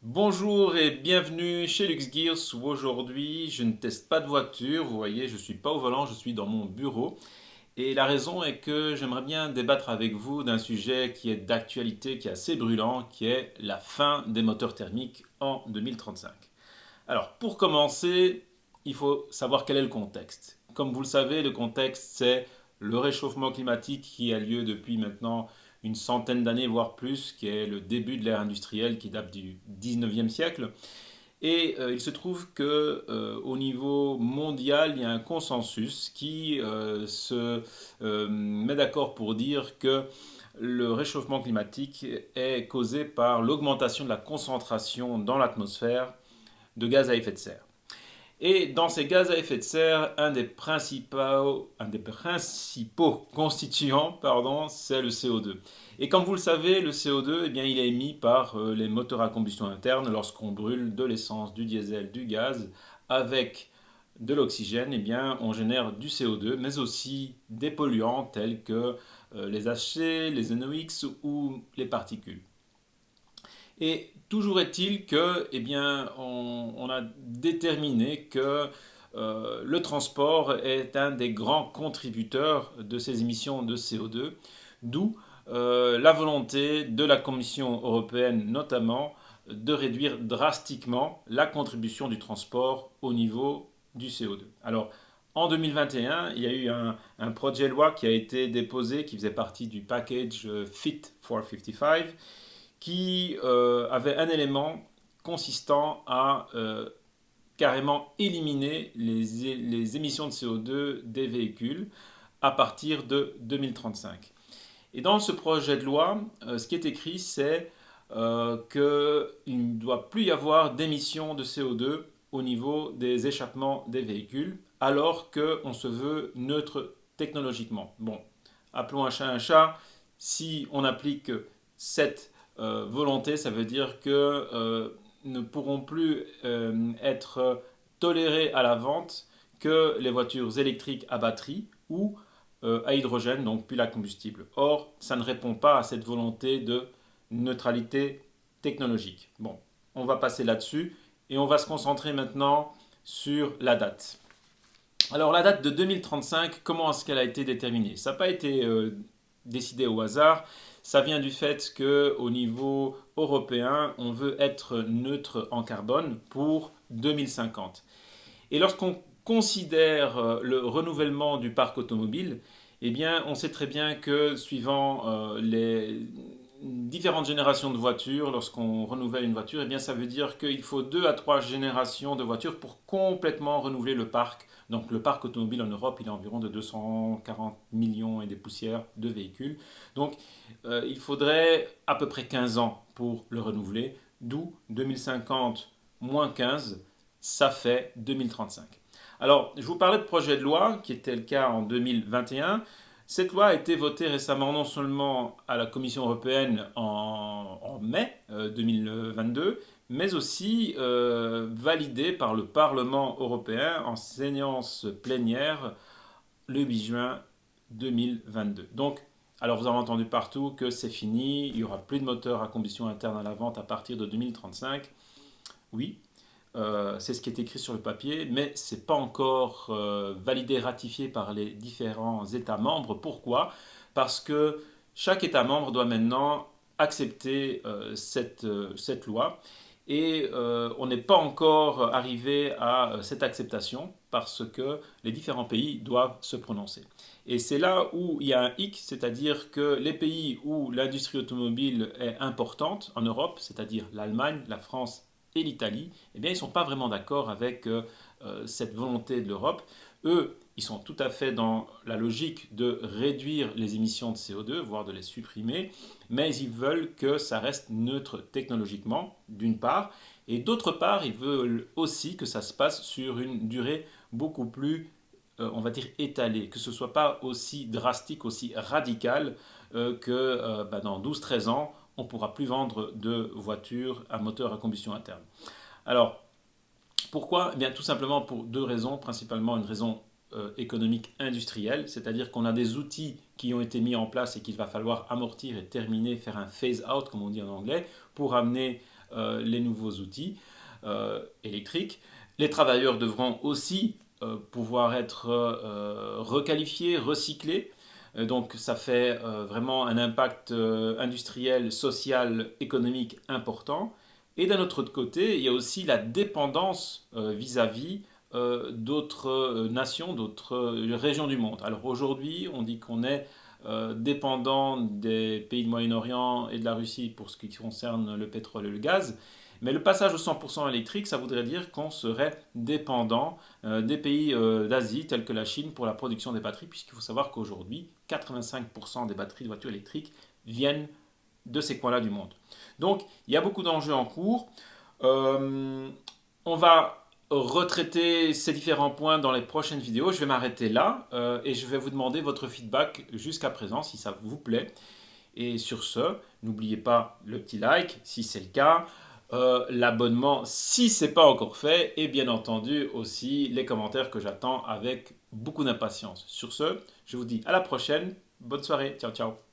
Bonjour et bienvenue chez LuxGears où aujourd'hui je ne teste pas de voiture, vous voyez je ne suis pas au volant, je suis dans mon bureau et la raison est que j'aimerais bien débattre avec vous d'un sujet qui est d'actualité, qui est assez brûlant, qui est la fin des moteurs thermiques en 2035. Alors pour commencer, il faut savoir quel est le contexte. Comme vous le savez, le contexte c'est le réchauffement climatique qui a lieu depuis maintenant une centaine d'années, voire plus, qui est le début de l'ère industrielle qui date du 19e siècle. Et il se trouve que au niveau mondial, il y a un consensus qui se met d'accord pour dire que le réchauffement climatique est causé par l'augmentation de la concentration dans l'atmosphère de gaz à effet de serre. Et dans ces gaz à effet de serre, un des principaux constituants, c'est le CO2. Et comme vous le savez, le CO2, eh bien, il est émis par les moteurs à combustion interne lorsqu'on brûle de l'essence, du diesel, du gaz avec de l'oxygène, eh bien, on génère du CO2, mais aussi des polluants tels que les HC, les NOx ou les particules. Et toujours est-il que, eh bien, on a déterminé que le transport est un des grands contributeurs de ces émissions de CO2, d'où la volonté de la Commission européenne notamment de réduire drastiquement la contribution du transport au niveau du CO2. Alors, en 2021, il y a eu un projet de loi qui a été déposé, qui faisait partie du package Fit for 55, qui avait un élément consistant à carrément éliminer les émissions de CO2 des véhicules à partir de 2035. Et dans ce projet de loi, ce qui est écrit, c'est qu'il ne doit plus y avoir d'émissions de CO2 au niveau des échappements des véhicules, alors qu'on se veut neutre technologiquement. Bon, appelons un chat un chat. Si on applique cette volonté, ça veut dire que ne pourront plus être tolérées à la vente que les voitures électriques à batterie ou à hydrogène, donc plus à combustible. Or, ça ne répond pas à cette volonté de neutralité technologique. Bon, on va passer là-dessus et on va se concentrer maintenant sur la date. Alors la date de 2035, comment est-ce qu'elle a été déterminée? Ça n'a pas été décidé au hasard. Ça vient du fait qu'au niveau européen, on veut être neutre en carbone pour 2050. Et lorsqu'on considère le renouvellement du parc automobile, eh bien, on sait très bien que suivant les différentes générations de voitures, lorsqu'on renouvelle une voiture, eh bien, ça veut dire qu'il faut 2 à 3 générations de voitures pour complètement renouveler le parc. Donc le parc automobile en Europe, il est environ de 240 millions et des poussières de véhicules. Donc il faudrait à peu près 15 ans pour le renouveler, d'où 2050 moins 15, ça fait 2035. Alors, je vous parlais de projet de loi, qui était le cas en 2021. Cette loi a été votée récemment non seulement à la Commission européenne en mai 2022, mais aussi validée par le Parlement européen en séance plénière le 8 juin 2022. Donc, alors vous avez entendu partout que c'est fini, il n'y aura plus de moteur à combustion interne à la vente à partir de 2035. Oui, c'est ce qui est écrit sur le papier, mais ce n'est pas encore validé, ratifié par les différents États membres. Pourquoi? Parce que chaque État membre doit maintenant accepter cette loi. Et on n'est pas encore arrivé à cette acceptation parce que les différents pays doivent se prononcer. Et c'est là où il y a un hic, c'est-à-dire que les pays où l'industrie automobile est importante en Europe, c'est-à-dire l'Allemagne, la France et l'Italie, eh bien, ils ne sont pas vraiment d'accord avec cette volonté de l'Europe. Eux, ils sont tout à fait dans la logique de réduire les émissions de CO2, voire de les supprimer, mais ils veulent que ça reste neutre technologiquement, d'une part, et d'autre part, ils veulent aussi que ça se passe sur une durée beaucoup plus, on va dire, étalée, que ce ne soit pas aussi drastique, aussi radical que dans 12-13 ans, on ne pourra plus vendre de voitures à moteur à combustion interne. Alors, pourquoi? Eh bien, tout simplement pour 2 raisons, principalement une raison économique industrielle, c'est-à-dire qu'on a des outils qui ont été mis en place et qu'il va falloir amortir et terminer, faire un phase out, comme on dit en anglais, pour amener les nouveaux outils électriques. Les travailleurs devront aussi pouvoir être requalifiés, recyclés. Donc ça fait vraiment un impact industriel, social, économique important. Et d'un autre côté, il y a aussi la dépendance vis-à-vis d'autres nations, d'autres régions du monde. Alors aujourd'hui, on dit qu'on est dépendant des pays du Moyen-Orient et de la Russie pour ce qui concerne le pétrole et le gaz. Mais le passage au 100% électrique, ça voudrait dire qu'on serait dépendant des pays d'Asie tels que la Chine pour la production des batteries, puisqu'il faut savoir qu'aujourd'hui, 85% des batteries de voitures électriques viennent de ces coins-là du monde. Donc, il y a beaucoup d'enjeux en cours. On va retraiter ces différents points dans les prochaines vidéos. Je vais m'arrêter là et je vais vous demander votre feedback jusqu'à présent, si ça vous plaît. Et sur ce, n'oubliez pas le petit like si c'est le cas, l'abonnement si ce n'est pas encore fait, et bien entendu aussi les commentaires que j'attends avec beaucoup d'impatience. Sur ce, je vous dis à la prochaine. Bonne soirée. Ciao, ciao.